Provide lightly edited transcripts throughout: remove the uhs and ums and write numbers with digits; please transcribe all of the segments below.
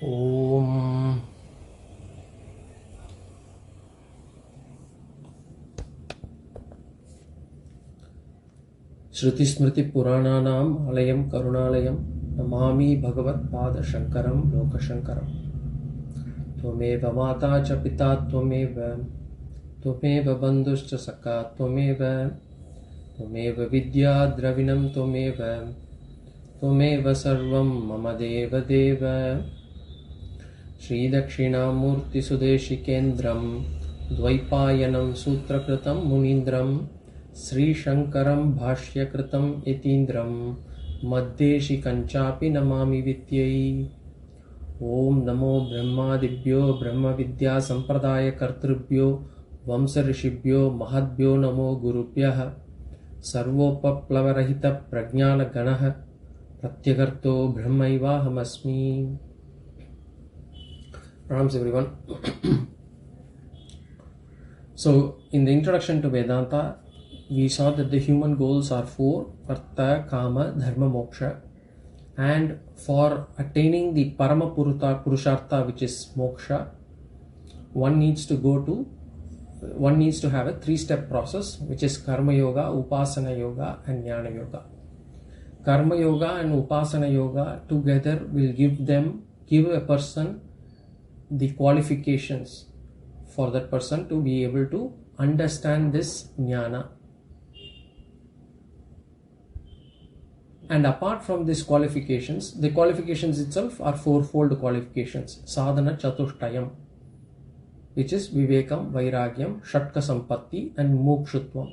Om Shruti Smriti Purananam Alayam Karunalayam Namami Bhagavat Pada Shankaram Lokashankaram Tvameva Mata Cha Pita Tvameva Tvameva Bandhuscha Saka Tvameva Tvameva Vidya Dravinam Tvameva Tvameva Sarvam Mama Deva Deva Shri Dakshinamurti Sudeshikendram Dvaipayanam Sutrakritam Munindram Sri Shankaram Bhashyakritam Yatindram Maddeshi Kanchapi Namami Vityai Om Namo Brahmadibhyo Brahma Vidya Sampradaya Kartribhyo Vamsa Rishibhyo Mahadbhyo Namo Gurubhyah Sarvopaplavarahita Prajnana Ganaha Pratyagarto Brahmaivahamasmi. Pranams everyone. So in the introduction to Vedanta, we saw that the human goals are four: Artha, Kama, Dharma, Moksha. And for attaining the Parama Purushartha, which is Moksha, one needs to have a three-step process, which is Karma Yoga, Upasana Yoga and Jnana Yoga. Karma Yoga and Upasana Yoga together will give a person the qualifications for that person to be able to understand this Jnana. And apart from these qualifications, the qualifications itself are fourfold qualifications. Sadhana Chatushtayam, which is Vivekam, Vairagyam, Shatka Sampatti and Mokshutvam.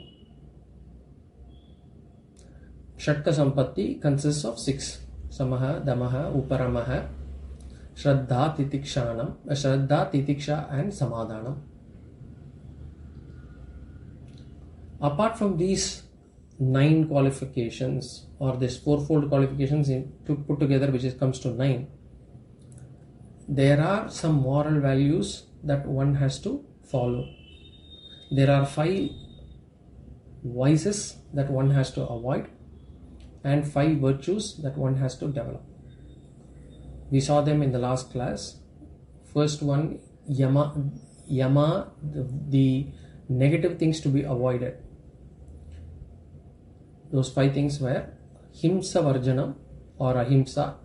Shatka Sampatti consists of 6. Samaha, Damaha, Uparamaha, Shraddha, Titiksha and Samadhanam. Apart from these 9 qualifications, or this fourfold qualifications put together, which comes to 9, there are some moral values that one has to follow. There are 5 vices that one has to avoid and 5 virtues that one has to develop. We saw them in the last class. First one, Yama, the negative things to be avoided. Those 5 things were Himsa Varjanam or Ahimsa,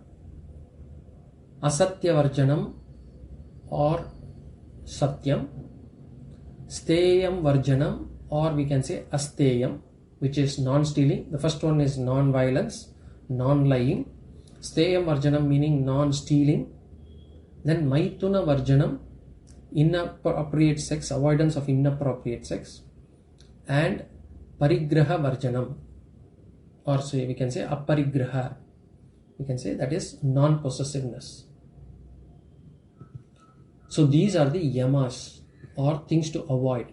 Asatya Varjanam or Satyam, Steyam Varjanam or we can say Asteyam, which is non-stealing. The first one is non-violence, non-lying. Steyam Varjanam meaning non-stealing. Then Maithuna Varjanam, inappropriate sex, avoidance of inappropriate sex. And Parigraha Varjanam, or so we can say Aparigraha, we can say that is non-possessiveness. So these are the yamas or things to avoid.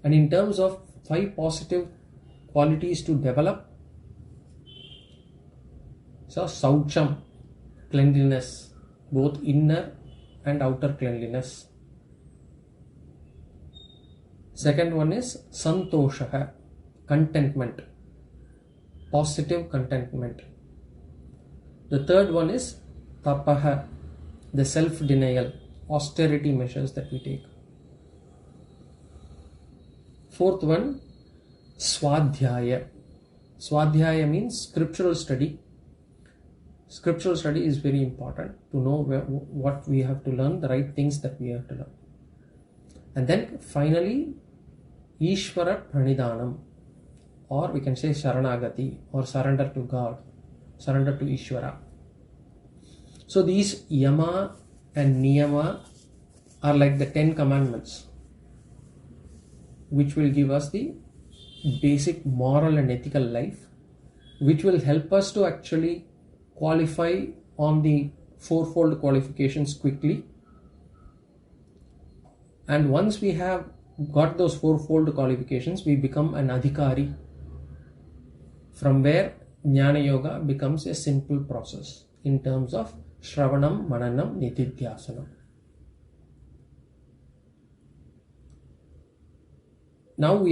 And in terms of 5 positive qualities to develop, so Saucham, cleanliness, both inner and outer cleanliness. Second one is Santoshaha, contentment, positive contentment. The third one is Tapaha, the self-denial, austerity measures that we take. Fourth one, Swadhyaya. Swadhyaya means scriptural study. Scriptural study is very important to know what we have to learn, the right things that we have to learn. And then finally, Ishvara Pranidhanam, or we can say Sharanagati, or surrender to God, surrender to Ishvara. So these Yama and Niyama are like the 10 commandments, which will give us the basic moral and ethical life, which will help us to actually qualify on the fourfold qualifications quickly. And once we have got those fourfold qualifications, we become an adhikari, from where Jnana Yoga becomes a simple process in terms of Shravanam, Mananam, Nitidhyasanam. Now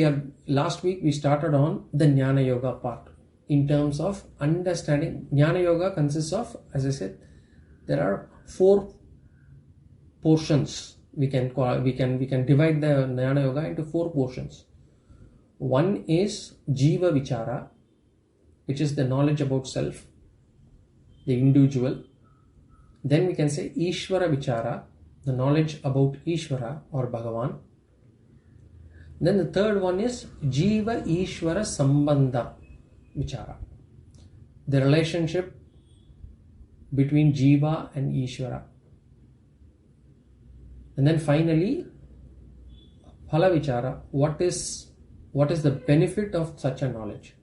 last week we started on the Jnana Yoga part. In terms of understanding, Jnana Yoga consists of, as I said, there are 4 portions. We can divide the Jnana Yoga into 4 portions. One is Jiva Vichara, which is the knowledge about self, the individual. Then we can say Ishvara Vichara, the knowledge about Ishvara or Bhagavan. Then the third one is Jiva Ishvara Sambandha Vichara, the relationship between Jiva and Ishvara. And then finally Phala Vichara, what is the benefit of such a knowledge?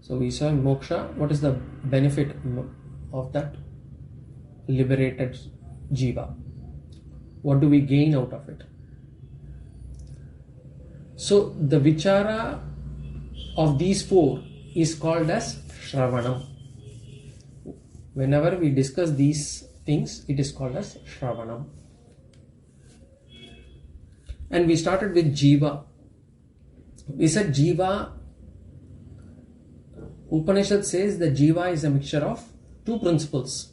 So we saw in moksha, what is the benefit of that liberated Jiva? What do we gain out of it? So the vichara of these 4 is called as Shravanam. Whenever we discuss these things, it is called as Shravanam. And we started with Jiva. We said Jiva, Upanishad says that Jiva is a mixture of 2 principles,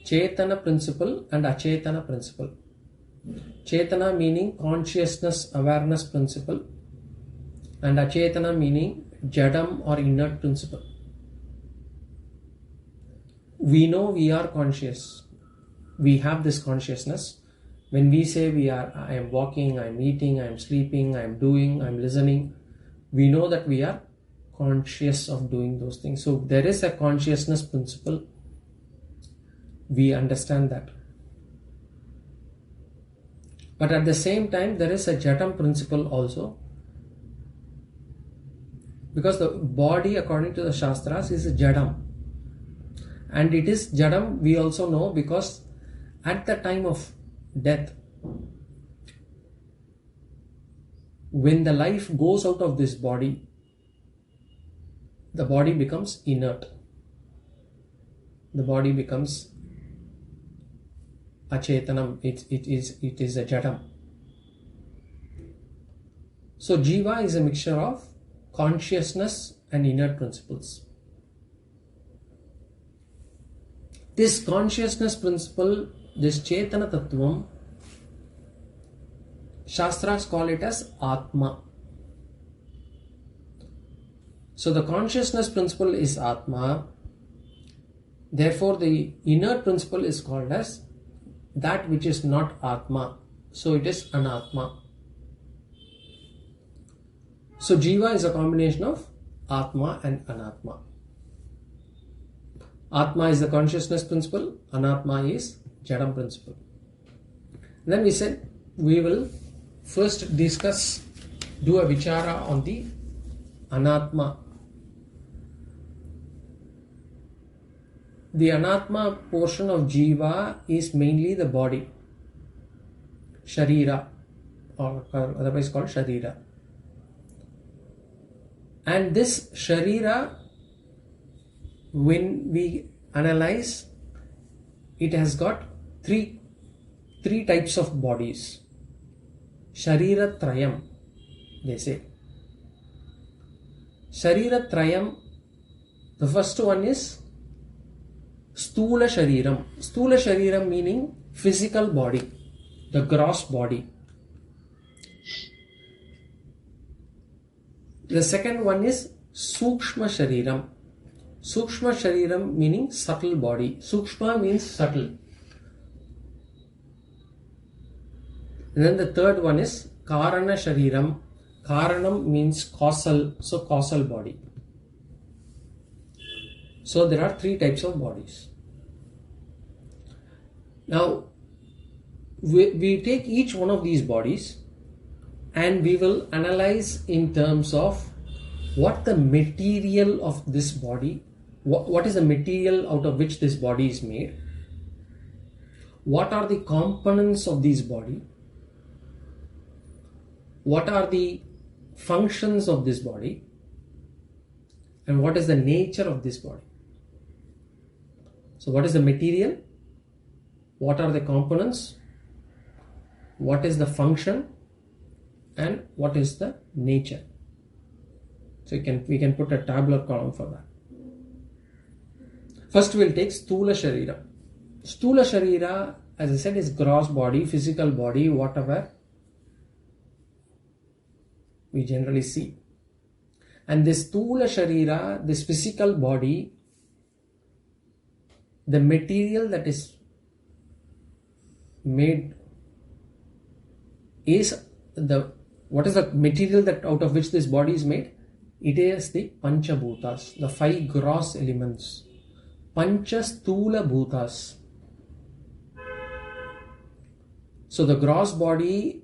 Chetana principle and Achetana principle. Chetana meaning consciousness, awareness principle, and Achetana meaning Jadam or inert principle. We know we are conscious. We have this consciousness. When we say I am walking, I am eating, I am sleeping, I am doing, I am listening, we know that we are conscious of doing those things. So there is a consciousness principle. We understand that. But at the same time, there is a Jadam principle also. Because the body, according to the Shastras, is a Jadam. And it is Jadam, we also know, because at the time of death, when the life goes out of this body, the body becomes inert. The body becomes Achetanam. It is a Jadam. So Jiva is a mixture of consciousness and inert principles. This consciousness principle, this Chetana Tattvam, Shastras call it as Atma. So the consciousness principle is Atma. Therefore the inert principle is called as that which is not Atma. So it is Anatma. So Jiva is a combination of Atma and Anatma. Atma is the consciousness principle, Anatma is Jadam principle. Then we said we will first do a vichara on the Anatma. The Anatma portion of Jiva is mainly the body, Sharira, or otherwise called Sharira. And this Sharira, when we analyze, it has got three types of bodies. Sharira Trayam, they say. Sharira Trayam, the first one is Stula Shariram. Stula Shariram meaning physical body, the gross body. The second one is Sukshma Shariram. Sukshma Shariram meaning subtle body. Sukshma means subtle. And then the third one is Karana Shariram. Karanam means causal, so causal body. So there are 3 types of bodies. Now we take each one of these bodies and we will analyze in terms of what the material of this body, what is the material out of which this body is made, what are the components of this body, what are the functions of this body, and what is the nature of this body. So what is the material, what are the components, what is the function, and what is the nature. So we can put a tabular column for that. First we'll take Stula Sharira. Stula Sharira as I said, is gross body, physical body, whatever we generally see. And this Sthula Sharira, this physical body, the material that is made is what is the material that out of which this body is made? It is the Panchabhutas, the 5 gross elements. Pancha Sthula Bhutas. So the gross body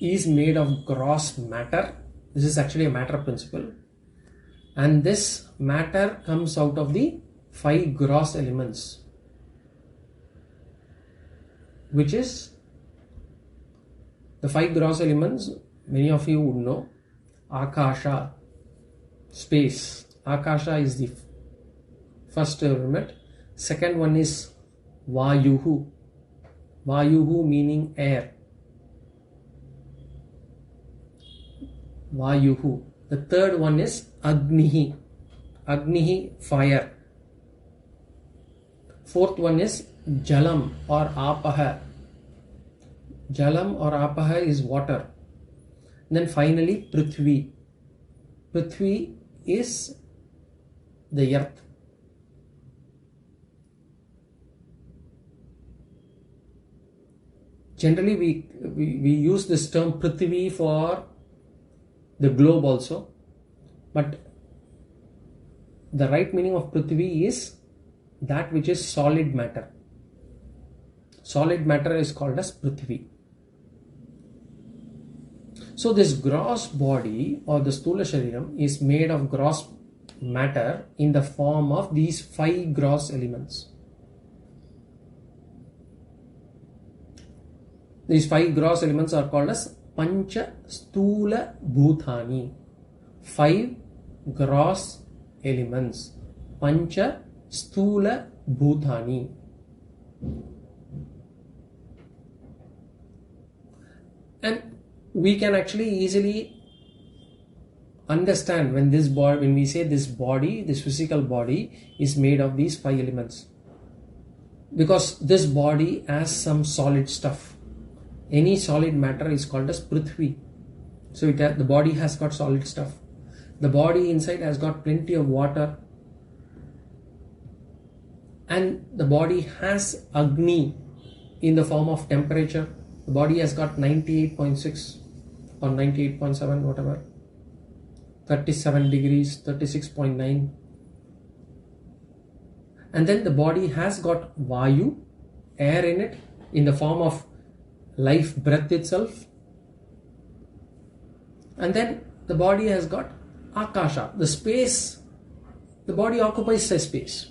is made of gross matter. This is actually a matter principle. And this matter comes out of the 5 gross elements, which is the 5 gross elements. Many of you would know. Akasha, space. Akasha is the first element. Second one is Vayuhu. Vayuhu meaning air. Vayuhu. The third one is Agnihi. Agnihi, fire. Fourth one is Jalam or Apaha. Jalam or Apaha is water. Then finally Prithvi. Prithvi is the earth. Generally we use this term Prithvi for the globe also, but the right meaning of Prithvi is that which is solid matter. Solid matter is called as Prithvi. So this gross body or the Sthula Shariram is made of gross matter in the form of these 5 gross elements. These 5 gross elements are called as Pancha Sthula Bhutani. 5 gross elements. Pancha Sthula Bhutani. And we can actually easily understand when we say this body, this physical body is made of these 5 elements. Because this body has some solid stuff. Any solid matter is called as Prithvi. So the body has got solid stuff. The body inside has got plenty of water. And the body has Agni in the form of temperature. The body has got 98.6 or 98.7, whatever. 37 degrees, 36.9. And then the body has got Vayu, air in it, in the form of life breath itself. And then the body has got Akasha, the space. The body occupies a space.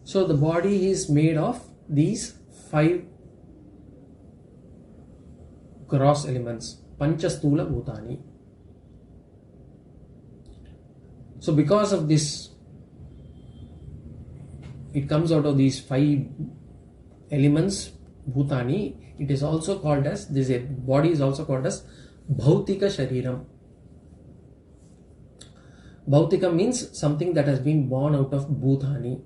So the body is made of these 5 gross elements, Pancha Sthula Bhutani. So because of this, it comes out of these 5 elements, Bhutani. It is also called as, this body is also called as Bhautika Shariram. Bhautika means something that has been born out of Bhutani,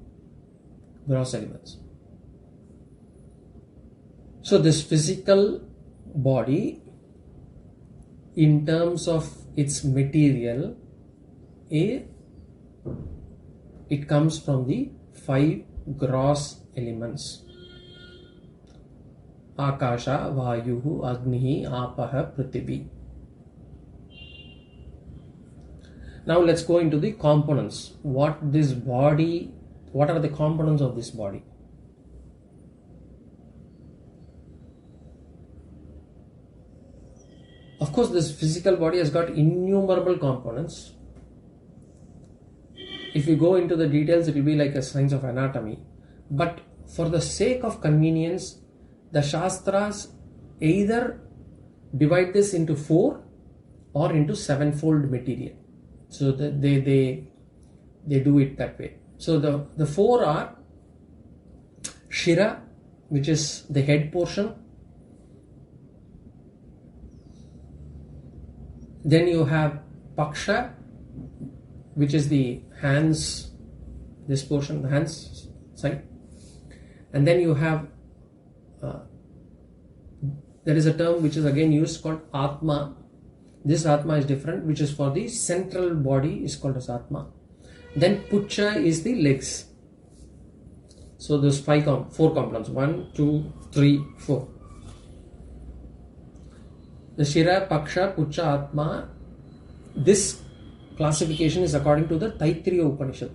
gross elements. So this physical body, in terms of its material, it comes from the 5 gross elements. Akasha, Vayuhu, Agnihi, Apaha, Prithvi. Now let's go into the components. What are the components of this body? Of course, this physical body has got innumerable components. If you go into the details, it will be like a science of anatomy. But for the sake of convenience, the Shastras either divide this into 4 or into 7-fold material. So they do it that way. So the 4 are Shira, which is the head portion. Then you have Paksha, which is the hands, this portion, the hands side. And then you have there is a term which is again used called Atma. This Atma is different, which is for the central body, is called as Atma. Then Pucha is the legs. So there's four components. 1, 2, 3, 4. The Shira, Paksha, Pucha, Atma. This classification is according to the Taittiriya Upanishad.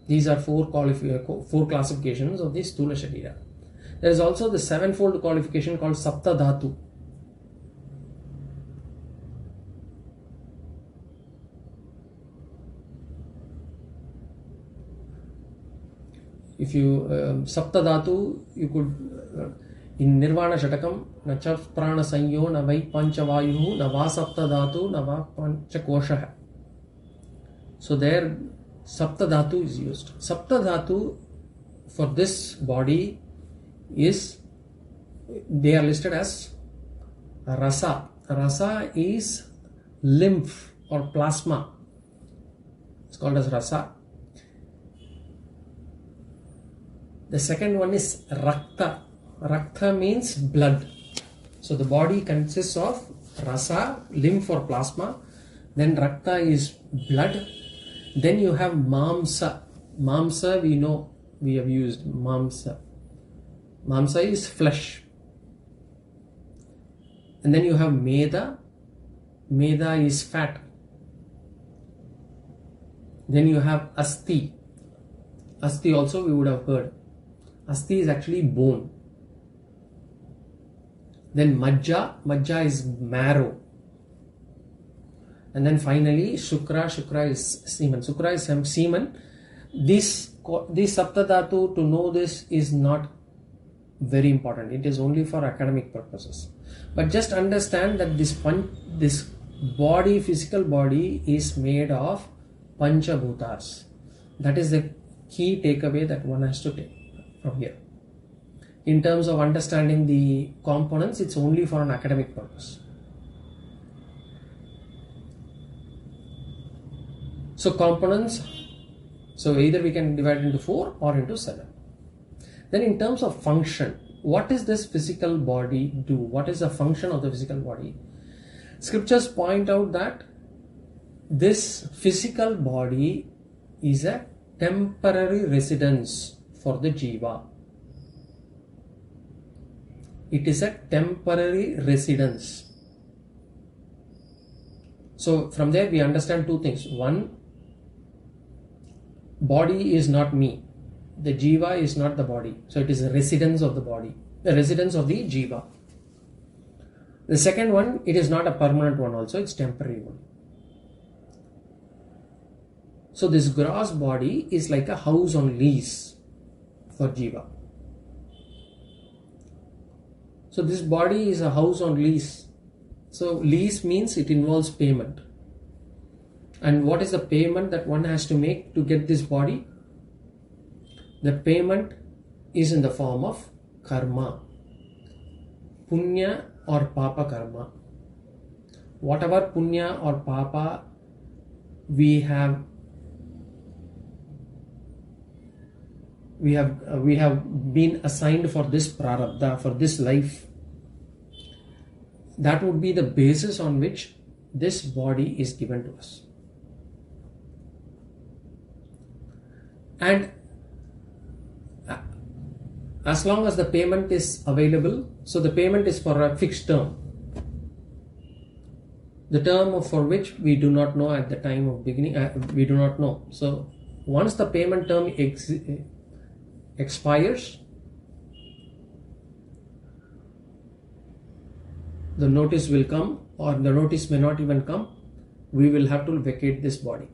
These are four classifications of the Sthula Sharira. There is also the sevenfold qualification called Sapta Dhatu. If you Sapta Dhatu, you could in Nirvana Shatakam, na cha prana sanyo, na vai pancha vayu, na va sapta dhatu, na va pancha kosha. So there Sapta Dhatu is used. Sapta Dhatu for this body is, they are listed as Rasa. Rasa is lymph or plasma. It's called as Rasa. The second one is Rakta. Rakta means blood. So the body consists of Rasa, lymph or plasma. Then Rakta is blood. Then you have Mamsa. Mamsa, we know, we have used Mamsa. Mamsa is flesh. And then you have Meda. Meda is fat. Then you have Asti. Asti also we would have heard. Asti is actually bone. Then Majja. Majja is marrow. And then finally Shukra. Shukra is semen. Shukra is semen. This Sapta Dhatu, to know this is not very important. It is only for academic purposes. But just understand that this body, physical body, is made of Pancha Bhutas. That is the key takeaway that one has to take from here. In terms of understanding the components, it's only for an academic purpose. So components, so either we can divide into 4 or into 7. Then in terms of function, what does this physical body do? What is the function of the physical body? Scriptures point out that this physical body is a temporary residence for the Jiva. It is a temporary residence. So from there we understand two things. One, body is not me. The Jiva is not the body. So it is a residence of the body, the residence of the Jiva. The second one, it is not a permanent one also, it's temporary one. So this gross body is like a house on lease for Jiva. So this body is a house on lease. So lease means it involves payment. And what is the payment that one has to make to get this body? The payment is in the form of karma. Punya or papa karma. Whatever punya or papa we have been assigned for this prarabdha, for this life, that would be the basis on which this body is given to us. And as long as the payment is available, so the payment is for a fixed term, the term for which we do not know at the time of beginning, we do not know. So once the payment term expires, the notice will come, or the notice may not even come. We will have to vacate this body.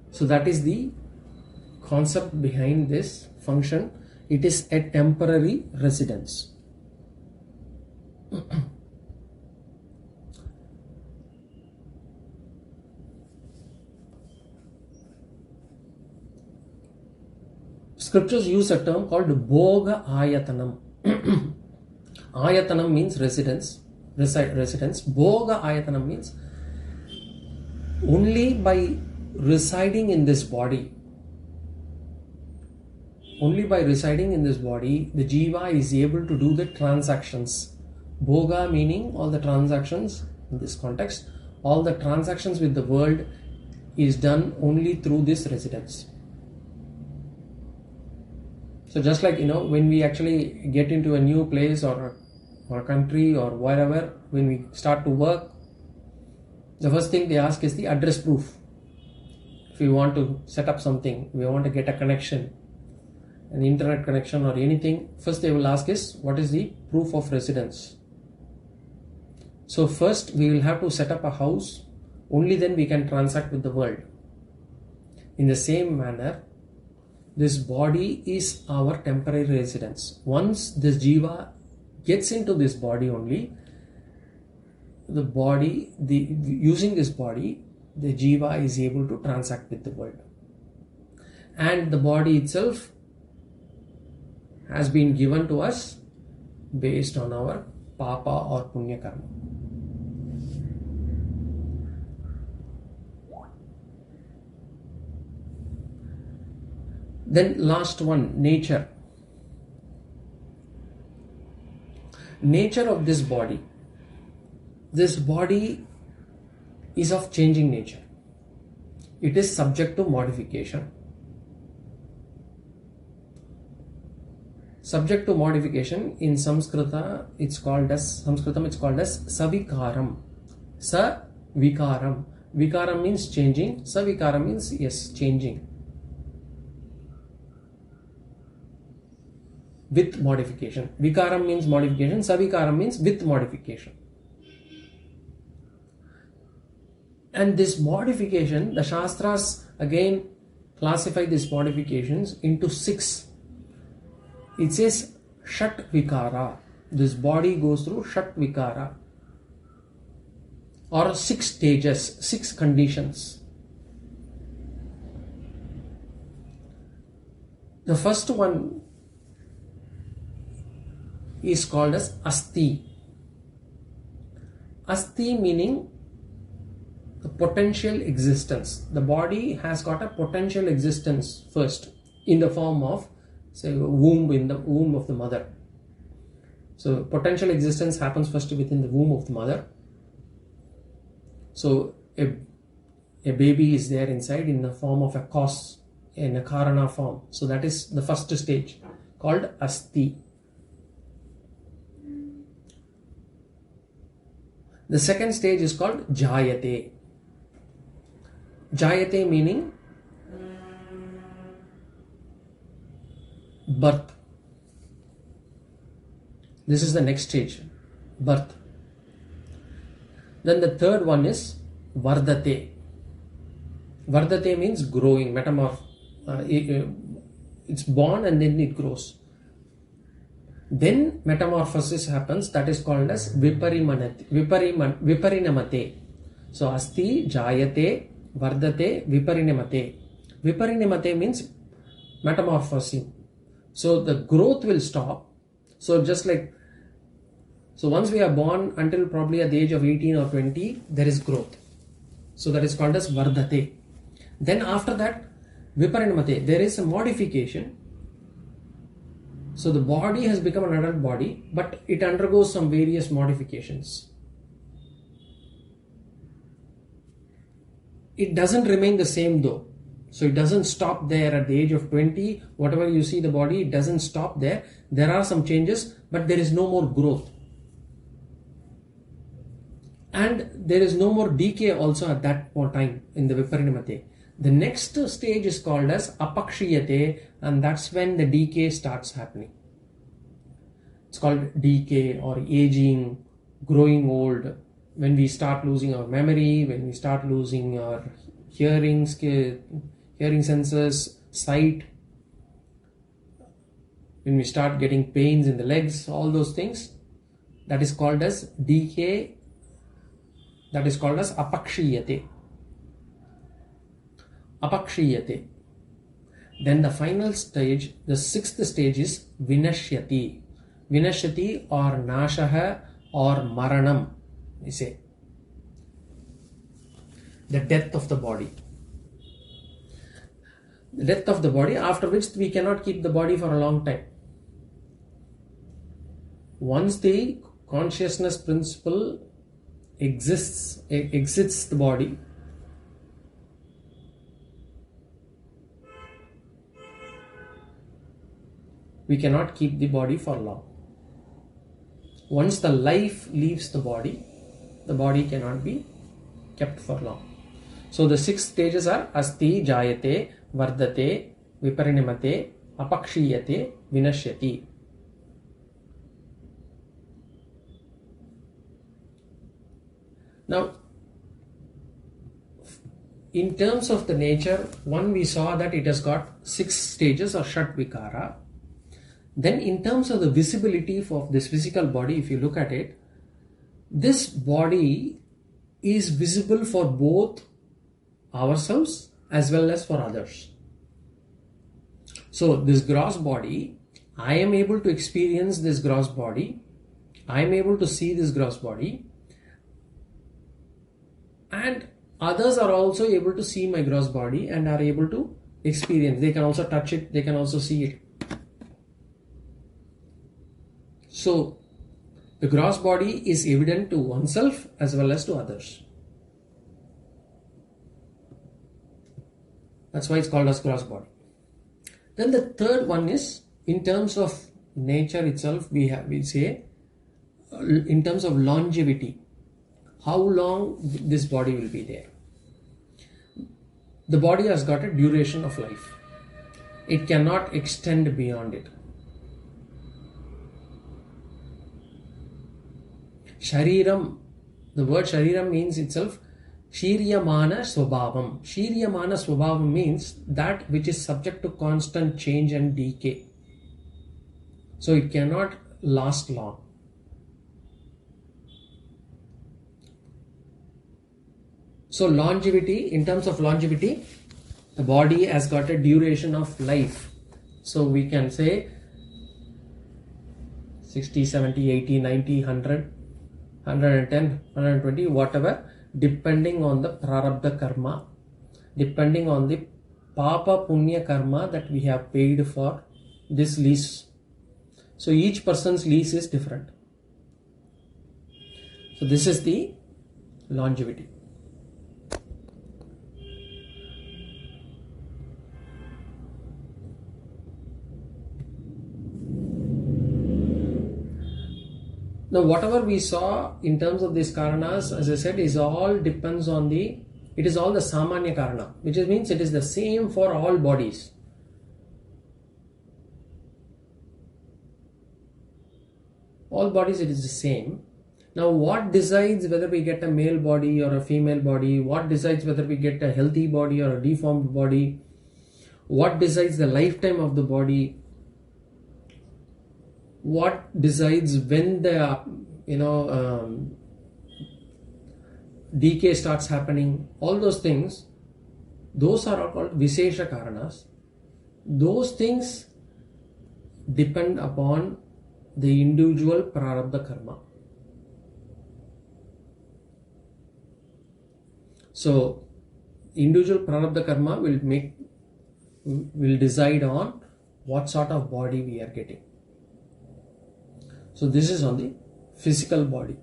So that is the concept behind this function. It is a temporary residence. Scriptures use a term called Bhoga Ayatanam. Ayatanam means residence. Bhoga Ayatanam means Only by residing in this body, the jiva is able to do the transactions. Bhoga meaning all the transactions in this context. All the transactions with the world is done only through this residence. So just like, when we actually get into a new place or a country or wherever, when we start to work, the first thing they ask is the address proof. If we want to set up something, we want to get a connection, an internet connection or anything, first they will ask is, what is the proof of residence? So first we will have to set up a house, only then we can transact with the world. In the same manner, this body is our temporary residence. Once this jiva gets into this body only, using this body, the jiva is able to transact with the world. And the body itself has been given to us based on our papa or punya karma. Then last one, nature. Nature of this body. This body is of changing nature. It is subject to modification. Subject to modification in Sanskritam it's called as savikaram. Savikaram. Vikaram means changing. Savikaram means changing. With modification. Vikaram means modification. Savikaram means with modification. And this modification, the Shastras again classify these modifications into 6. It says Shat Vikara. This body goes through Shat Vikara, or 6 stages, 6 conditions. The first one is called as Asti. Asti meaning the potential existence. The body has got a potential existence first in the form of, say, womb, in the womb of the mother. So potential existence happens first within the womb of the mother. So a baby is there inside in the form of a cause, in a karana form. So that is the first stage called Asti. The second stage is called Jayate. Jayate meaning birth. This is the next stage, birth. Then the third one is Vardate. Vardate means growing, it's born and then it grows. Then metamorphosis happens, that is called as Viparinamate. So Asti, Jayate, Vardate, Viparinamate. Viparinamate means metamorphosing. So the growth will stop. So once we are born until probably at the age of 18 or 20, there is growth. So that is called as Vardate. Then after that, Viparinamate, there is a modification. So the body has become an adult body, but it undergoes some various modifications. It doesn't remain the same though. So it doesn't stop there at the age of 20. Whatever you see the body, it doesn't stop there. There are some changes, but there is no more growth. And there is no more decay also at that time in the Viparinamate. The next stage is called as Apakshiyate, and that's when the decay starts happening. It's called decay or aging, growing old. When we start losing our memory, when we start losing our hearing senses, sight, when we start getting pains in the legs, all those things, that is called as decay, that is called as Apakshiyate. Apakshiyate. Then the final stage, the 6th stage is Vinashyati. Vinashyati or Nashaha or Maranam, we say. the death of the body. The death of the body, after which we cannot keep the body for a long time. Once the consciousness principle exits the body, we cannot keep the body for long. Once the life leaves the body cannot be kept for long. So the 6 stages are asti, jayate, vardate, viparinimate, apakshiyate, vinashyati. Now, in terms of the nature, one, we saw that it has got 6 stages or Shat Vikara. Then in terms of the visibility of this physical body, if you look at it, this body is visible for both ourselves as well as for others. So this gross body, I am able to experience this gross body, I am able to see this gross body, and others are also able to see my gross body and are able to experience. They can also touch it, they can also see it. So the gross body is evident to oneself as well as to others. That's why it's called as gross body. Then the third one is, in terms of nature itself, we say in terms of longevity, how long this body will be there. The body has got a duration of life. It cannot extend beyond it. Shariram, the word Shariram means itself Shiryamana Swabhavam. Shiryamana Swabhavam means that which is subject to constant change and decay. So it cannot last long. So longevity, in terms of longevity, the body has got a duration of life. So we can say 60, 70, 80, 90, 100, 110, 120, whatever, depending on the prarabdha karma, depending on the papa punya karma that we have paid for this lease. So each person's lease is different. So this is the longevity. Now whatever we saw in terms of these karanas, as I said, is all depends on it is all the samanya karana, which means it is the same for all bodies. All bodies it is the same. Now what decides whether we get a male body or a female body? What decides whether we get a healthy body or a deformed body? What decides the lifetime of the body? What decides when the decay starts happening? All those things, those are all called Vishesha Karanas. Those things depend upon the individual prarabdha karma. So individual prarabdha karma will decide on what sort of body we are getting. So this is on the physical body,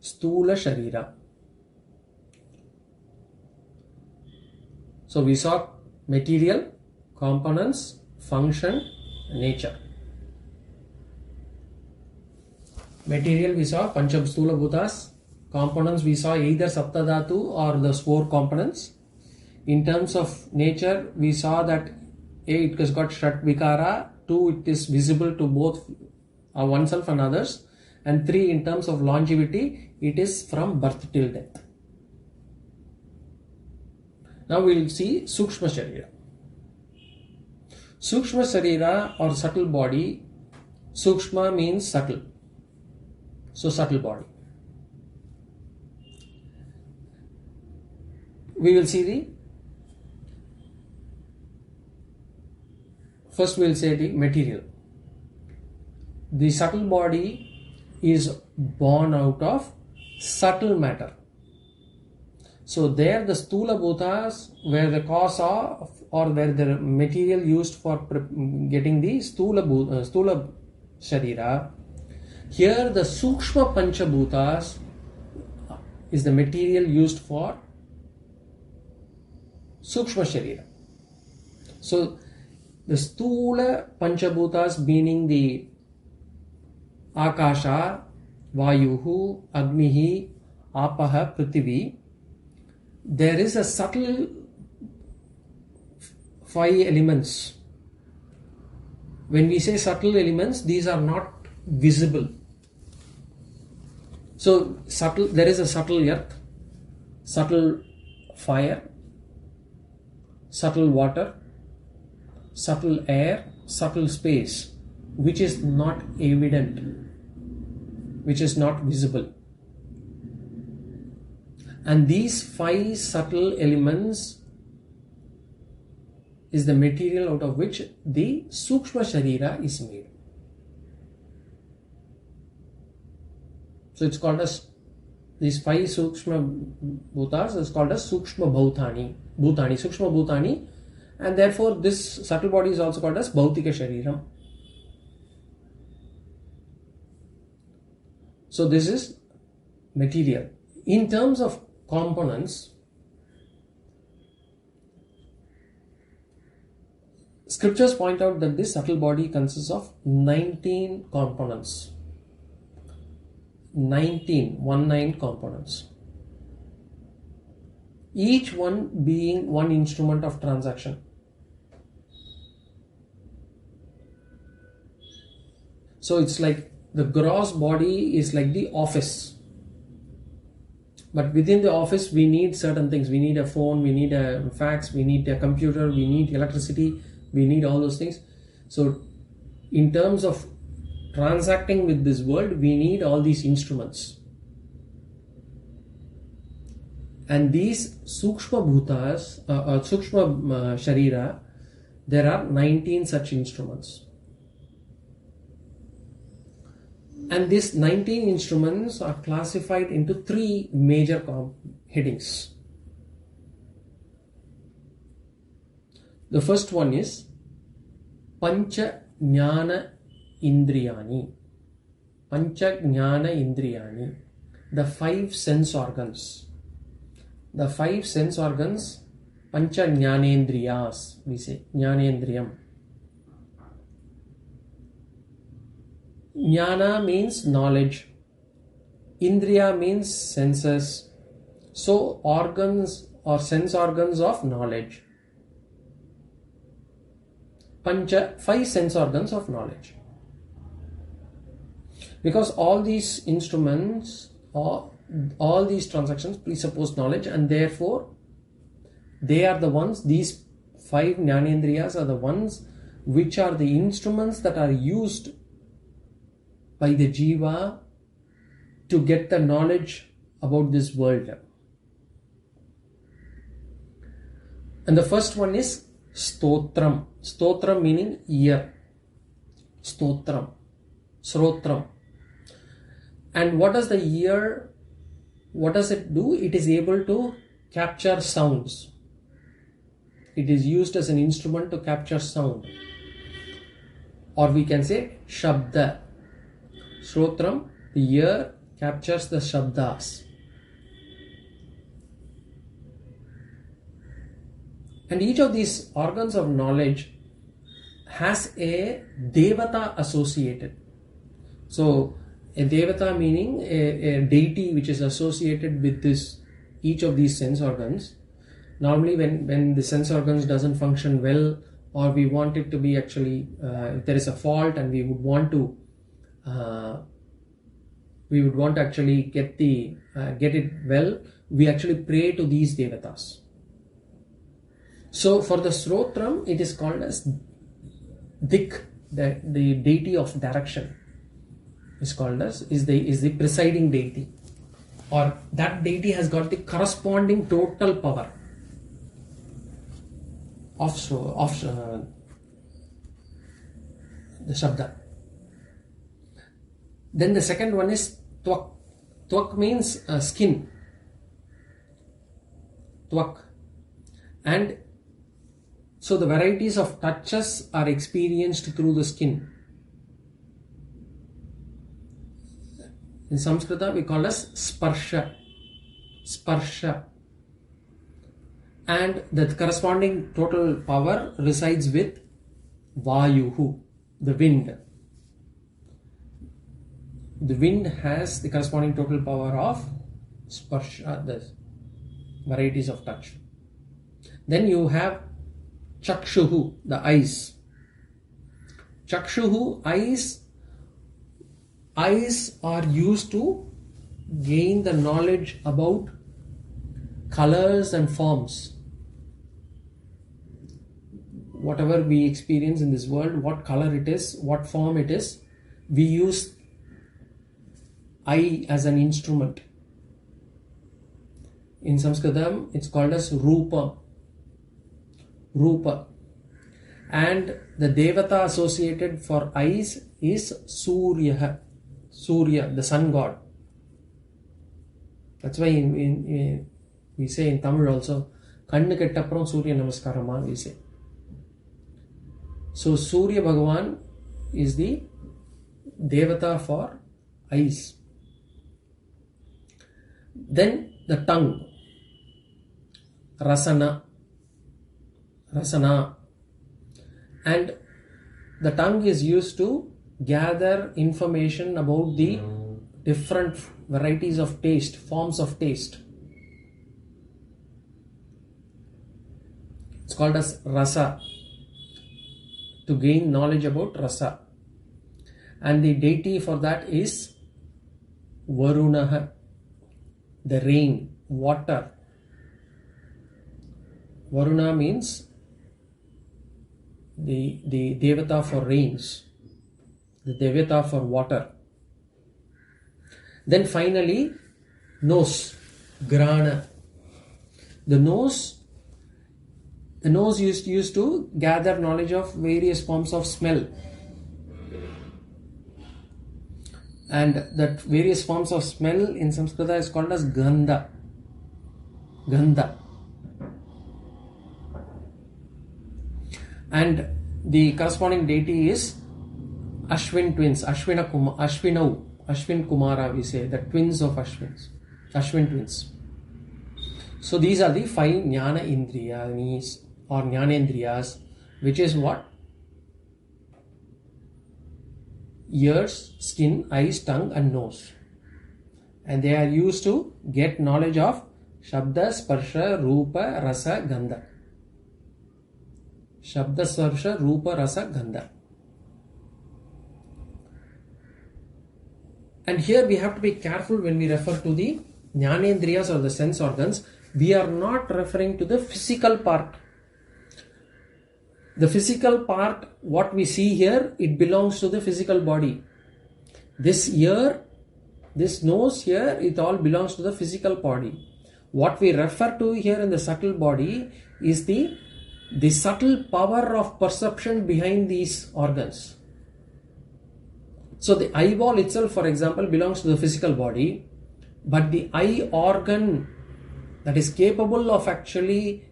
Stula Sharira. So we saw material, components, function, nature. Material we saw Pancham Stula Bhutas. Components we saw either Saptadhatu or the 4 components. In terms of nature, we saw that A, it has got Shat Vikara, 2, it is visible to both oneself and others, and 3, in terms of longevity, it is from birth till death. Now we will see Sukshma Sharira. Sukshma Sharira or subtle body, Sukshma means subtle. So subtle body. We will see first we will say the material. The subtle body is born out of subtle matter. So there the Stula Bhutas were the cause of, or were the material used for getting the Stula Sharira. Here the Sukshma Panchabhutas is the material used for Sukshma Sharira. So the Stula Panchabhutas meaning the Akasha, Vayuhu, Agnihi, Apaha, Prithvi. There is a subtle 5 elements. When we say subtle elements, these are not visible. So subtle, there is a subtle earth, subtle fire, subtle water, subtle air, subtle space, which is not evident, which is not visible. And these 5 subtle elements is the material out of which the Sukshma Sharira is made. So it's called as, these 5 Sukshma Bhutas is called as Sukshma Bhutani, Sukshma Bhutani, and therefore this subtle body is also called as Bhautika Shariram. So this is material. In terms of components, scriptures point out that this subtle body consists of 19 components. 19 components. Each one being one instrument of transaction. So it's like the gross body is like the office. But within the office we need certain things. We need a phone, we need a fax, we need a computer, we need electricity, we need all those things. So in terms of transacting with this world, we need all these instruments. And these Sukshma Bhutas, Sukshma Sharira, there are 19 such instruments. And these 19 instruments are classified into 3 major headings. The first one is Pancha Jnana Indriyani. Pancha Jnana Indriyani. The 5 sense organs. The 5 sense organs, Pancha Jnanendriyas, we say, Jnanendriyam. Jnana means knowledge. Indriya means senses. So organs or sense organs of knowledge. Pancha, 5 sense organs of knowledge. Because all these instruments or all these transactions presuppose knowledge, and therefore they are the ones, these 5 Jnanendriyas are the ones which are the instruments that are used by the jiva to get the knowledge about this world. And the first one is Stotram. Stotram meaning ear. Stotram. Srotram. And what does the ear, what does it do? It is able to capture sounds. It is used as an instrument to capture sound. Or we can say Shabda. Srotram, the ear captures the Shabdas. And each of these organs of knowledge has a Devata associated. So a Devata meaning a deity which is associated with this, each of these sense organs. Normally when the sense organs doesn't function well, or we want it to be actually, if there is a fault and we would want to actually get it well, we actually pray to these Devatas. So for the Srotram, it is called as Dik, the deity of direction is called as, is the presiding deity, or that deity has got the corresponding total power of the Shabda. Then the second one is Twak. Twak means skin. twak. And so the varieties of touches are experienced through the skin. In Sanskrita we call as sparsha. Sparsha. And the corresponding total power resides with Vayuhu, the wind. The wind has the corresponding total power of sparsha, the varieties of touch. Then you have Chakshuhu, the eyes. Chakshuhu, eyes. Eyes are used to gain the knowledge about colors and forms. Whatever we experience in this world, what color it is, what form it is, we use eye as an instrument. In Sanskritam, it's called as Rupa. Rupa. And the Devata associated for eyes is Surya. Surya, the sun god. That's why we say in Tamil also, Kannu kettappuram Surya Namaskarama, we say. So Surya Bhagavan is the Devata for eyes. Then the tongue, Rasana. And the tongue is used to gather information about the different varieties of taste, forms of taste. It's called as Rasa, to gain knowledge about Rasa. And the deity for that is Varunaha, the rain, water. Varuna means the Devata for rains, the Devata for water. Then finally, nose, Grana. The nose used to gather knowledge of various forms of smell. And that various forms of smell in Sanskrita is called as Gandha. Gandha. And the corresponding deity is Ashwin twins, Ashwin Kumara, we say, the twins of Ashwins, Ashwin twins. So these are the 5 Jnana Indriyas or Jnanendriyas, which is what? Ears, skin, eyes, tongue and nose. And they are used to get knowledge of Shabda, Sparsha, Rupa, Rasa, Gandha. Shabda, Sparsha, Rupa, Rasa, Gandha. And here we have to be careful when we refer to the Jnanendriyas or the sense organs. We are not referring to the physical part. The physical part, what we see here, it belongs to the physical body. This ear, this nose here, it all belongs to the physical body. What we refer to here in the subtle body is the subtle power of perception behind these organs. So the eyeball itself, for example, belongs to the physical body, but the eye organ that is capable of actually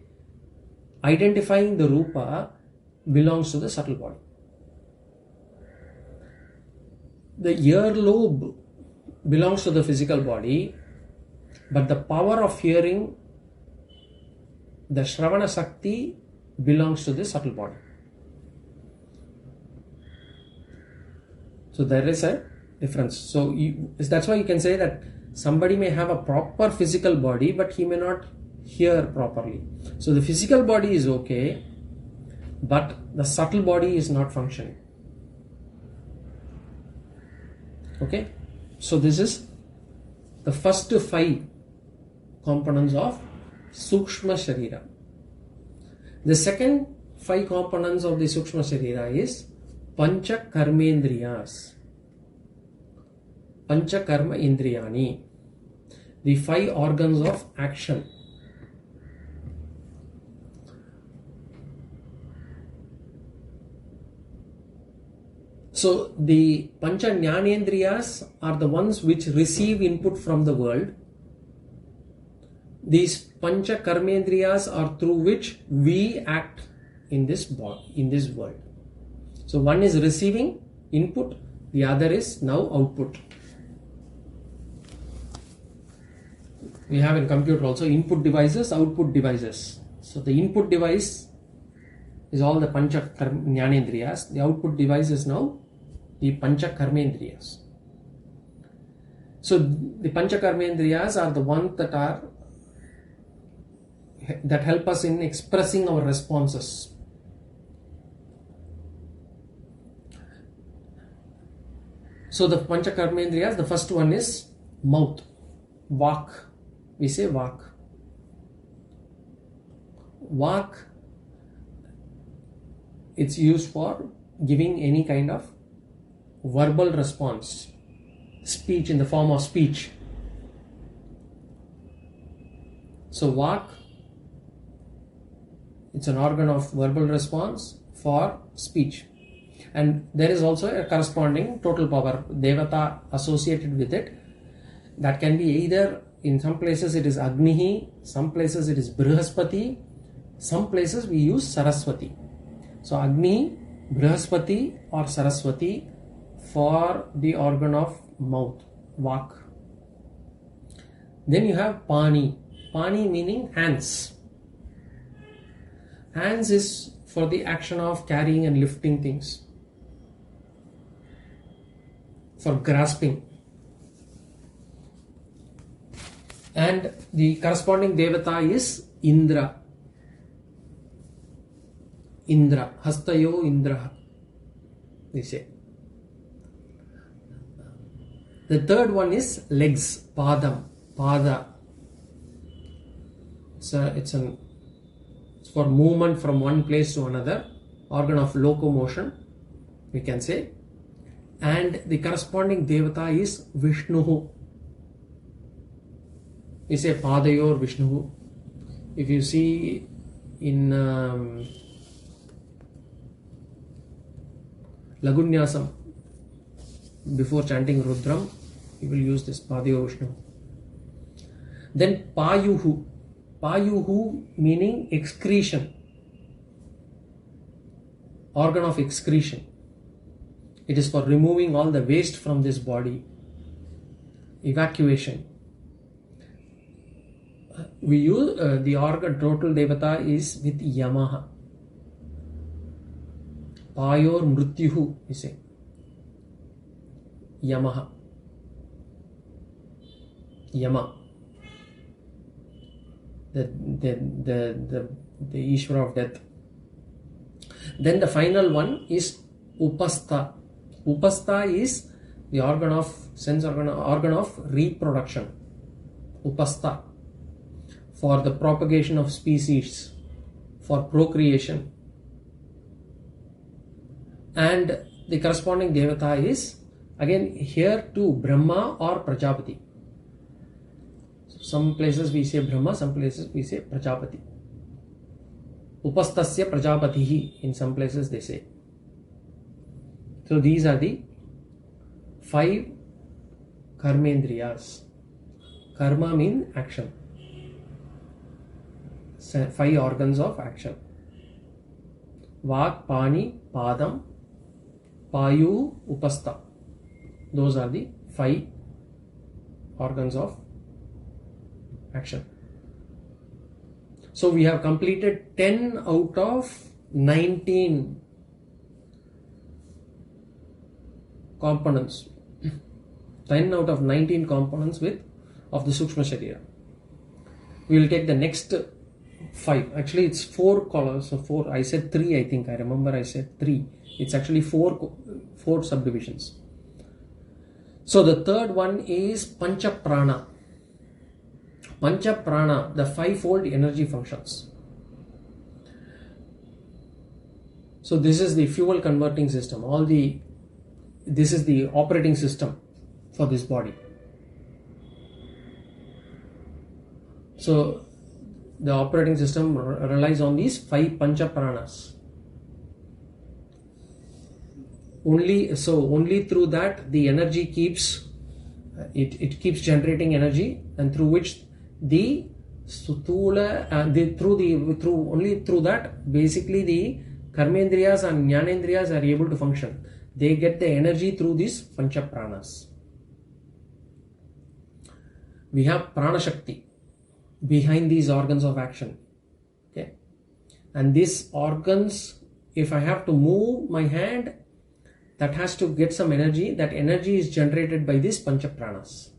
identifying the Rupa belongs to the subtle body. The earlobe belongs to the physical body, but the power of hearing, the Shravana Sakti, belongs to the subtle body. So there is a difference. So that's why you can say that somebody may have a proper physical body, but he may not hear properly. So the physical body is okay, but the subtle body is not functioning. Okay, so this is the first 5 components of Sukshma Sharira. The second 5 components of the Sukshma Sharira is Pancha Karmendriyas. Pancha Karma Indriyani, the 5 organs of action. So the Pancha Jnanendriyas are the ones which receive input from the world, These pancha karmendriyas are through which we act in this world. So one is receiving input, the other is now output. We have in computer also input devices, output devices. So the input device is all the pancha jnanendriyas. The output device is now the pancha karmendriyas. So the pancha karmendriyas are the ones that help us in expressing our responses. So the pancha karmendriyas, the first one is mouth, vak. We say vak. Vak, it's used for giving any kind of verbal response, speech, in the form of speech. So vak, it's an organ of verbal response for speech. And there is also a corresponding total power, devata, associated with it. That can be either, in some places it is Agnihi, some places it is Brihaspati, some places we use Saraswati. So Agni, Brihaspati or Saraswati for the organ of mouth, vak. Then you have Pani. Pani meaning hands. Hands is for the action of carrying and lifting things, for grasping. And the corresponding devata is Indra. Indra, Hastayo Indra, they say. The third one is legs, Padam, Pada. It's for movement from one place to another, organ of locomotion, we can say. And the corresponding devata is Vishnu. We say Padayor Vishnu. If you see in Lagunyasam, before chanting Rudram, you will use this Padayor Vishnu. Then Payuhu. Payuhu meaning excretion, organ of excretion. It is for removing all the waste from this body, evacuation. We use the organ total devata is with Yamaha. Payor Mrityuhu, we say. Yamaha. Yama. The Ishvara of death. Then the final one is Upastha. Upastha is the organ of sense organ of reproduction. Upastha, for the propagation of species, for procreation. And the corresponding devata is again here to Brahma or Prajapati. Some places we say Brahma, some places we say Prajapati. Upastasya Prajapatihi, in some places they say. So these are the 5 karmendriyas. Karma means action. 5 organs of action. Vak, Pani, Padam, Payu, Upastha. Those are the 5 organs of action. So we have completed 10 out of 19 components. 10 out of 19 components of the Sukshma Sharira. We will take the next 5. Actually it's 4 colors. So 4. I said 3, I think. I remember I said 3. It's actually 4 subdivisions. So the third one is Pancha Prana. Pancha Prana, the 5-fold energy functions. So this is the fuel converting system. This is the operating system for this body. So the operating system relies on these 5 Pancha Pranas. Only through that the energy keeps generating energy, and through which the Sthula, through that, basically the Karmendriyas and Jnanendriyas are able to function. They get the energy through these Pancha Pranas. We have Prana Shakti behind these organs of action. Okay, and these organs, if I have to move my hand, that has to get some energy. That energy is generated by these Pancha Pranas.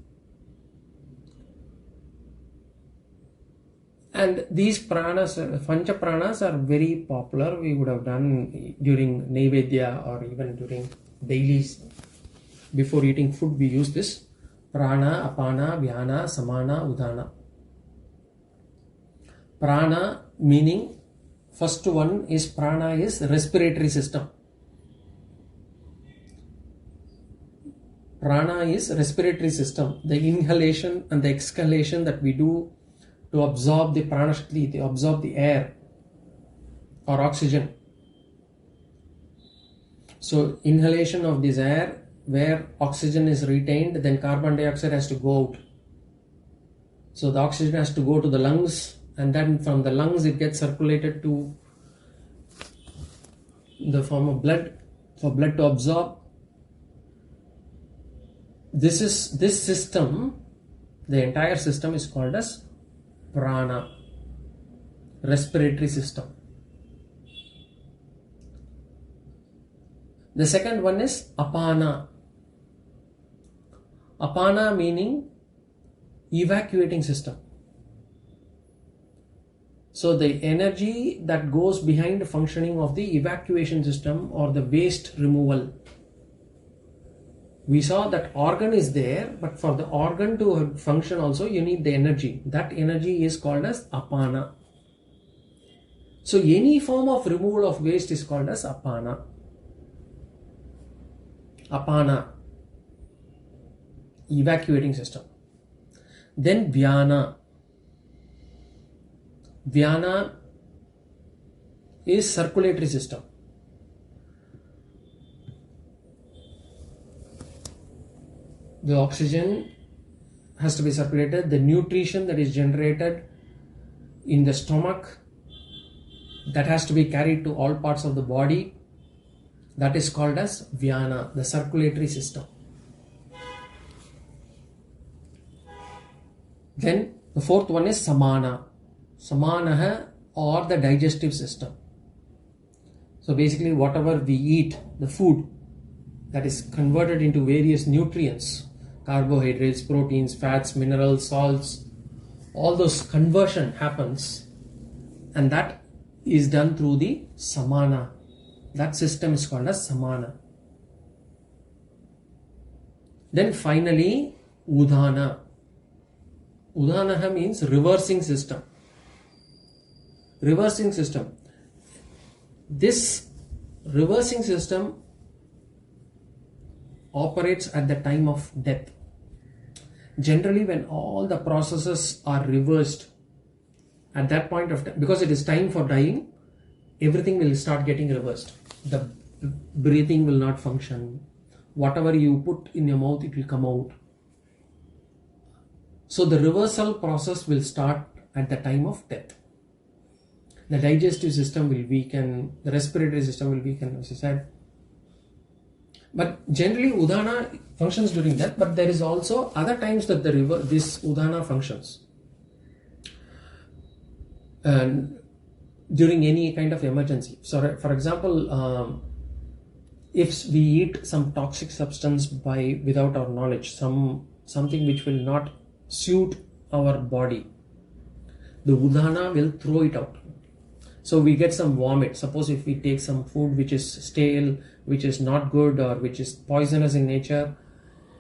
And these pranas, Pancha Pranas, are very popular. We would have done during Naivedya or even during dailies. Before eating food, we use this Prana, Apana, Vyana, Samana, Udana. Prana meaning, first one is Prana is respiratory system. Prana is respiratory system. The inhalation and the exhalation that we do to absorb the Prana Shakti, to absorb the air or oxygen. So inhalation of this air, where oxygen is retained, then carbon dioxide has to go out. So the oxygen has to go to the lungs, and then from the lungs it gets circulated to the form of blood, for blood to absorb. This system, the entire system is called as Prana, respiratory system. The second one is Apana. Apana meaning evacuating system. So the energy that goes behind the functioning of the evacuation system or the waste removal. We saw that organ is there, but for the organ to function also you need the energy. That energy is called as Apana. So any form of removal of waste is called as Apana. Apana, evacuating system. Then Vyana. Vyana is circulatory system. The oxygen has to be circulated. The nutrition that is generated in the stomach, that has to be carried to all parts of the body. That is called as Vyana, the circulatory system. Then the fourth one is Samana. Samanaha, or the digestive system. So basically whatever we eat, the food that is converted into various nutrients, carbohydrates, proteins, fats, minerals, salts, all those conversion happens, and that is done through the Samana. That system is called as Samana. Then finally Udana. Udanaha means reversing system. Reversing system. This reversing system operates at the time of death. Generally, when all the processes are reversed at that point of time, because it is time for dying, everything will start getting reversed. The breathing will not function. Whatever you put in your mouth, it will come out. So the reversal process will start at the time of death. The digestive system will weaken, the respiratory system will weaken, as I said. But generally Udana functions during that, but there is also other times that this Udana functions. And during any kind of emergency. So for example, if we eat some toxic substance without our knowledge, something which will not suit our body, the Udana will throw it out. So we get some vomit. Suppose if we take some food which is stale, which is not good, or which is poisonous in nature,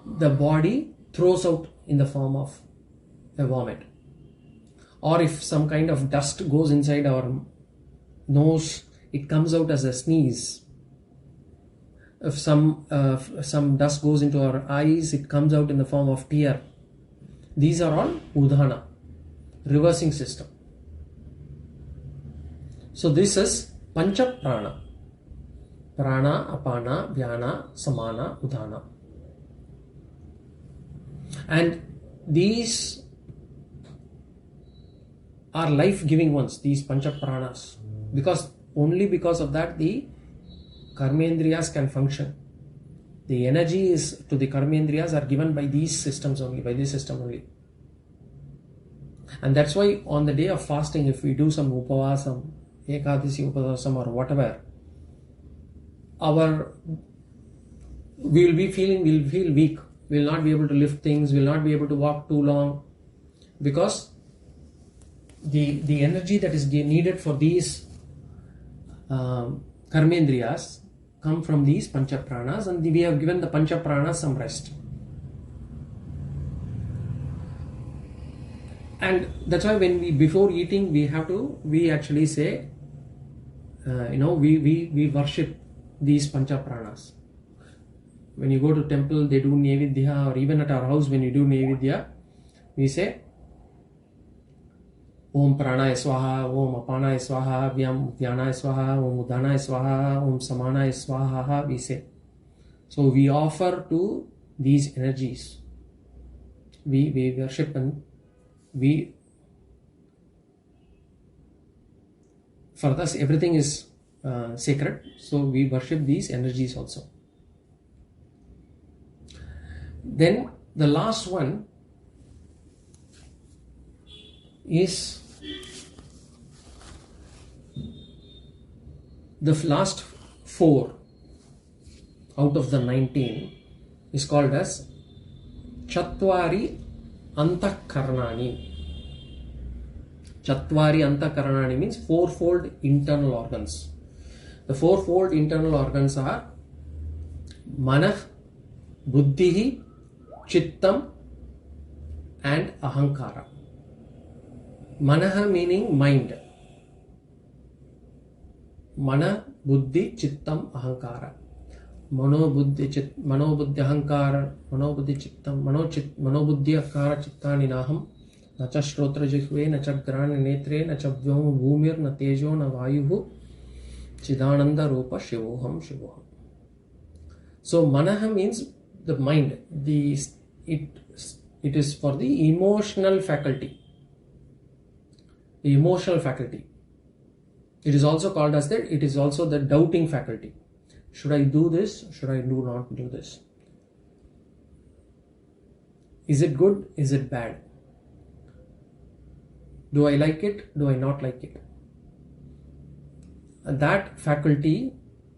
the body throws out in the form of a vomit. Or if some kind of dust goes inside our nose, it comes out as a sneeze. If some dust goes into our eyes, it comes out in the form of tear. These are all Udana, reversing system. So this is Pancha Prana. Prana, Apana, Vyana, Samana, Udana. And these are life-giving ones, these pancha pranas, because only because of that the karmendriyas can function. The energy is to the karmendriyas are given by these systems only, by this system only. And that's why on the day of fasting, if we do some upavasam, ekadasi upavasam or whatever, we'll feel weak. We'll not be able to lift things, we'll not be able to walk too long, because the energy that is needed for these karmendriyas come from these pancha pranas, and we have given the pancha pranas some rest. And that's why when before eating we actually say we worship these pancha pranas. When you go to temple, they do Nevidya, or even at our house when you do Nevidya, we say Om Pranaya Swaha, Om Apanaya Swaha, Vyanaya Swaha, Om Udanaya Swaha, Om Samanaya Swaha, we say. So we offer to these energies. We worship, and for us everything is sacred, so we worship these energies also. Then the last one is the last 4 out of the 19 is called as Chatvari Antakaranani. Chatvari Antakaranani means 4-fold internal organs. The 4-fold internal organs are Manah, Buddhihi, Chittam and Ahankara. Manaha meaning mind. Mana, Buddhi, Chittam, Ahankara. Mano, Buddhi, Ahankara, Mano, Buddhi, Chittam, Mano, Buddhi, Ahankara, Chittani Naham, Nacha Shrotra Jihve, Nacha Grana Netre, Nacha Vyom Bhumir, Na Tejo, Na Vayuhu, Chidananda Rupa, Shivoham, Shivoham. So Manaha means the mind. It is for the emotional faculty. The emotional faculty. It is also called as it is also the doubting faculty. Should I do this? Should I not do this? Is it good? Is it bad? Do I like it? Do I not like it? And that faculty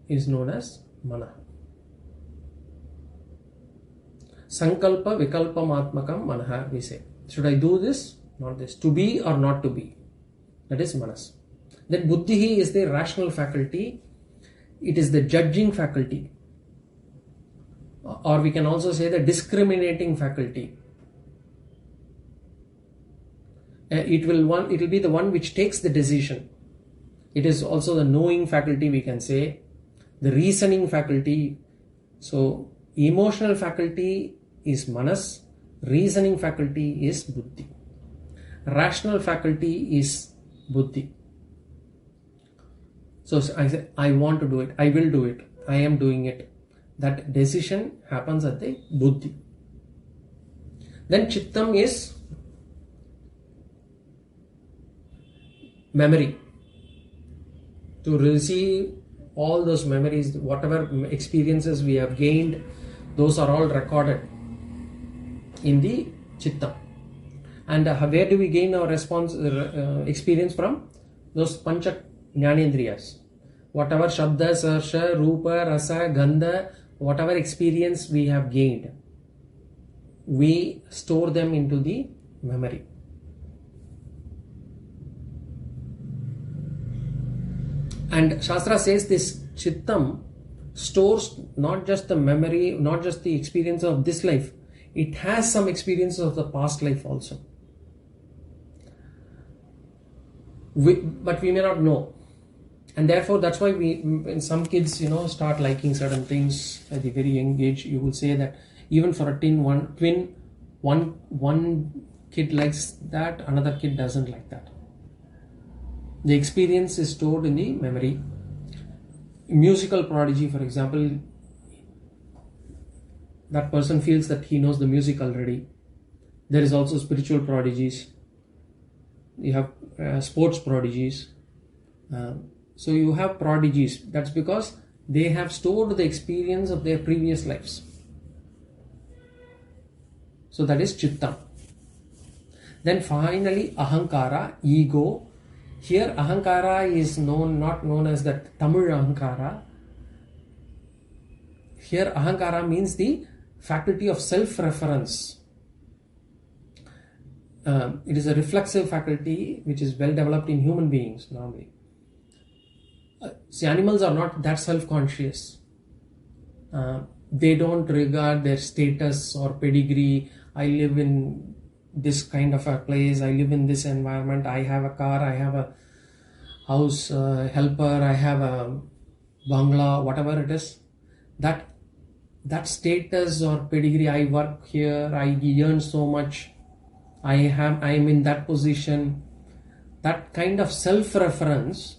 is known as Mana. Sankalpa Vikalpamatmakam Manaha, we say. Should I do this? Not this. To be or not to be. That is Manas. Then Buddhihi is the rational faculty. It is the judging faculty. Or we can also say the discriminating faculty. It will be the one which takes the decision. It is also the knowing faculty, we can say. The reasoning faculty. So emotional faculty is Manas. Reasoning faculty is Buddhi. Rational faculty is Buddhi. So I say, I want to do it. I will do it. I am doing it. That decision happens at the Buddhi. Then Chittam is memory. To receive all those memories, whatever experiences we have gained, those are all recorded in the Chittam. And where do we gain our experience from? Those Pancha Jnanendriyas. Whatever Shabda, Sarsha, Rupa, Rasa, Gandha, whatever experience we have gained, we store them into the memory. And Shastra says this Chittam stores not just the memory, not just the experience of this life, it has some experiences of the past life also. But we may not know. And therefore, that's why when some kids, start liking certain things at the very young age, you will say that even for a twin, one kid likes that, another kid doesn't like that. The experience is stored in the memory. Musical prodigy, for example, that person feels that he knows the music already. There is also spiritual prodigies. You have sports prodigies. So you have prodigies. That's because they have stored the experience of their previous lives. So that is chitta. Then finally ahankara, ego. Here ahankara is not known as that Tamil ahankara. Here ahankara means the faculty of self-reference. It is a reflexive faculty which is well developed in human beings normally. See, animals are not that self-conscious. They don't regard their status or pedigree. I live in this kind of a place, I live in this environment, I have a car, I have a house helper, I have a bungalow, whatever it is. That status or pedigree, I work here, I earn so much, I am in that position. That kind of self-reference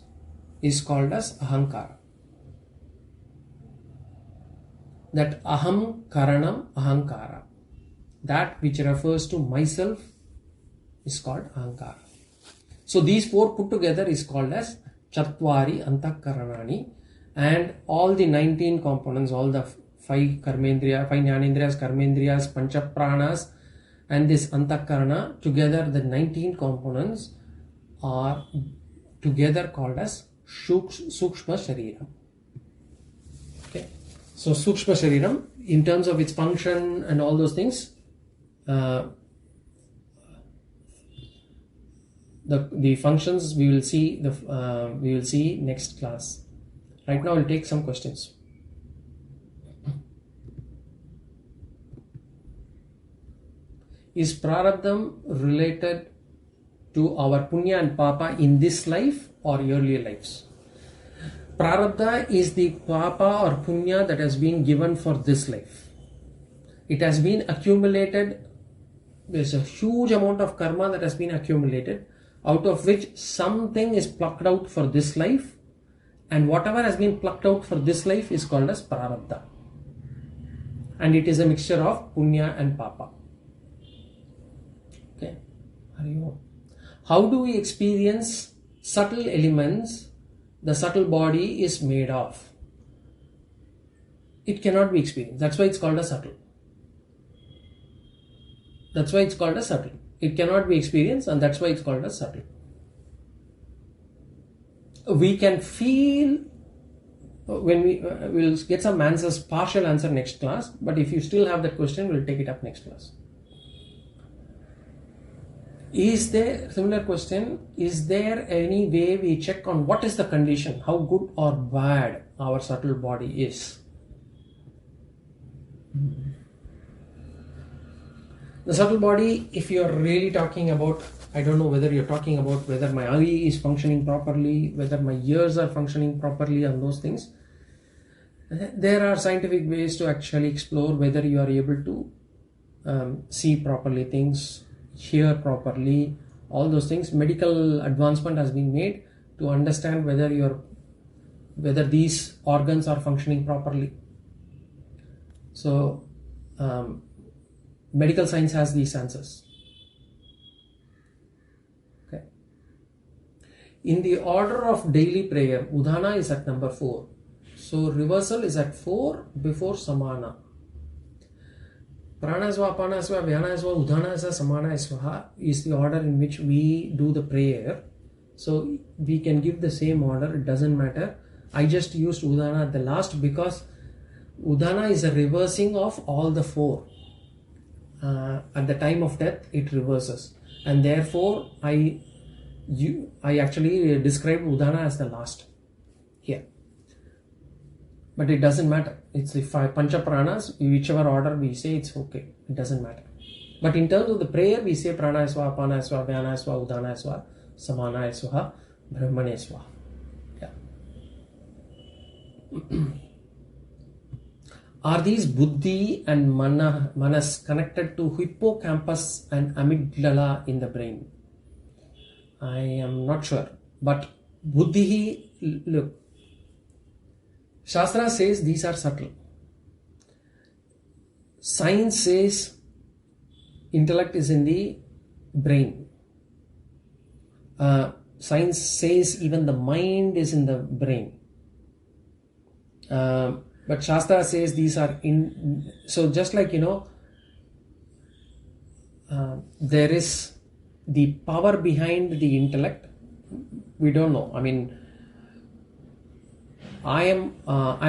is called as ahankara. That aham karanam ahankara, that which refers to myself, is called ahankara. So these four put together is called as Chatvari Antakaranani, and all the 19 components, all the 5 Jnanendriyas, Karmendriyas, Panchapranas, and this Antakarana, together the 19 components are together called as Sukshma Shariram. Okay. So Sukshma Shariram, in terms of its function and all those things, the functions we will see next class. Right now, I'll take some questions. Is prarabdham related to our punya and papa in this life or earlier lives? Prarabdha is the papa or punya that has been given for this life. It has been accumulated. There's a huge amount of karma that has been accumulated, out of which something is plucked out for this life, and whatever has been plucked out for this life is called as prarabdha. And it is a mixture of punya and papa. Okay. How do we experience subtle elements the subtle body is made of? It cannot be experienced. That's why it's called a subtle. That's why it's called a subtle. It cannot be experienced, and that's why it's called a subtle. We can feel, when we'll get some answers, partial answer next class, but if you still have that question, we'll take it up next class. Is there, similar question, is there any way we check on what is the condition, how good or bad our subtle body is? The subtle body, if you're really talking about, I don't know whether you're talking about whether my eye is functioning properly, whether my ears are functioning properly, and those things. There are scientific ways to actually explore whether you are able to see properly things, hear properly, all those things. Medical advancement has been made to understand whether these organs are functioning properly. So medical science has these answers. Okay. In the order of daily prayer, Udhana is at number 4. So reversal is at 4 before Samana. Pranasva, Apanasva, Vyanasva, Udhanasva, Samanasva is the order in which we do the prayer. So we can give the same order, it doesn't matter. I just used Udhana at the last because Udhana is a reversing of all the 4. At the time of death, it reverses. And therefore, I actually describe Udhana as the last here. But it doesn't matter. It's the 5 Panchapranas, whichever order we say, it's okay. It doesn't matter. But in terms of the prayer, we say Pranasva, Apanasva, Vyanasva, Udhanasva, Samanasva, Brahmanesva. Yeah. Are these buddhi and manas connected to hippocampus and amygdala in the brain? I am not sure. But buddhi, look, Shastra says these are subtle. Science says intellect is in the brain. Science says even the mind is in the brain. But Shastra says these are in. So just like, there is the power behind the intellect. We don't know. I mean, I'm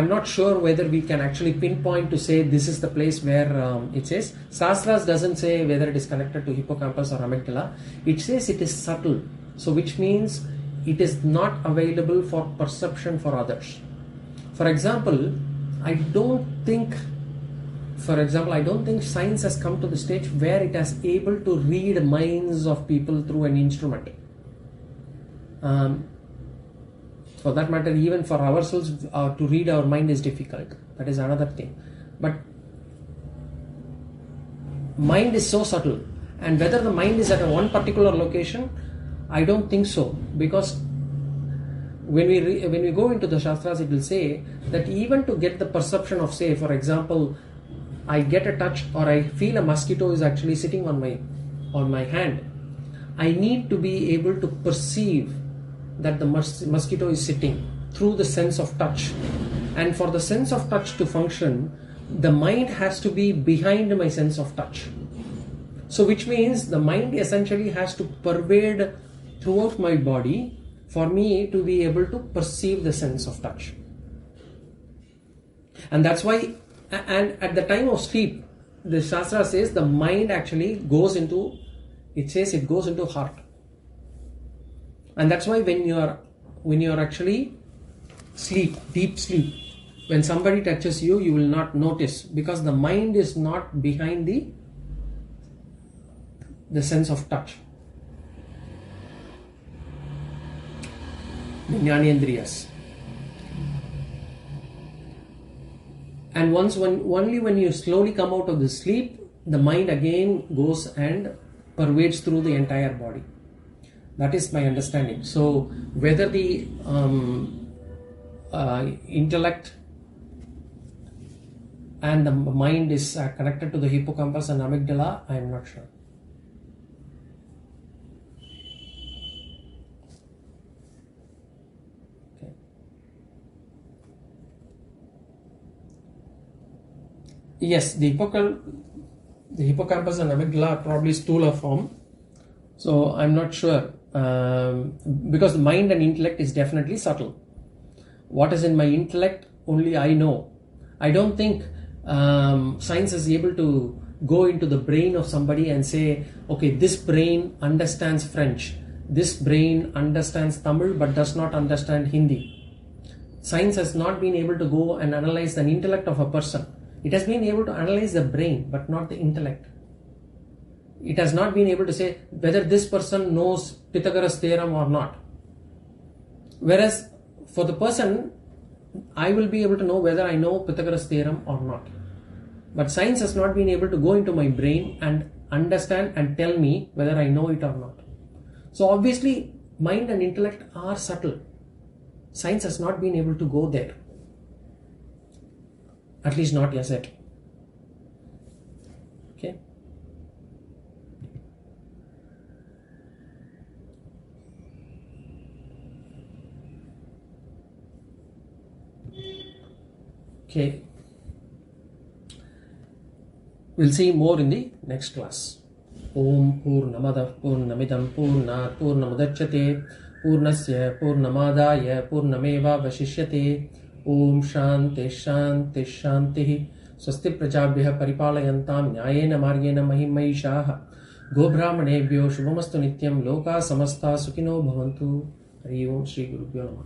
not sure whether we can actually pinpoint to say this is the place where it says. Shastras doesn't say whether it is connected to hippocampus or amygdala. It says it is subtle. So which means it is not available for perception for others. For example, I don't think science has come to the stage where it is able to read minds of people through an instrument. For that matter, even for ourselves, to read our mind is difficult. That is another thing. But mind is so subtle, and whether the mind is at one particular location, I don't think so, because when we go into the Shastras, it will say that even to get the perception of, say, for example, I get a touch or I feel a mosquito is actually sitting on my hand, I need to be able to perceive that the mosquito is sitting through the sense of touch. And for the sense of touch to function, the mind has to be behind my sense of touch. So which means the mind essentially has to pervade throughout my body for me to be able to perceive the sense of touch. And that's why, and at the time of sleep, the Shastra says the mind actually goes into heart. And that's why when you are actually deep sleep, when somebody touches you, you will not notice, because the mind is not behind the sense of touch. The Jnanendriyas. And only when you slowly come out of the sleep, the mind again goes and pervades through the entire body. That is my understanding. So whether the intellect and the mind is connected to the hippocampus and amygdala, I am not sure. Okay. Yes, the hippocampus and amygdala are probably stula form. So I'm not sure. Because the mind and intellect is definitely subtle. What is in my intellect, only I know. I don't think science is able to go into the brain of somebody and say, okay, this brain understands French, this brain understands Tamil but does not understand Hindi. Science has not been able to go and analyze the intellect of a person. It has been able to analyze the brain but not the intellect. It has not been able to say whether this person knows Pythagoras theorem or not. Whereas for the person, I will be able to know whether I know Pythagoras theorem or not. But science has not been able to go into my brain and understand and tell me whether I know it or not. So obviously, mind and intellect are subtle. Science has not been able to go there. At least not yet. Okay. Okay, we'll see more in the next class. Om Purnamada Purnamidam Purnat Purnamudachyate Purnasya Purnamadaya Purnameva Vashishyate. Om Shanti Shanti Shanti. Swasti Prajabhya Paripalayantam Nyayena Margena Mahimmaishaha. Gobrahmanebhyo Shubhamastu Nityam Loka Samasta Sukhino Bhavantu. Hari Om Shri Gurubhyo Namah.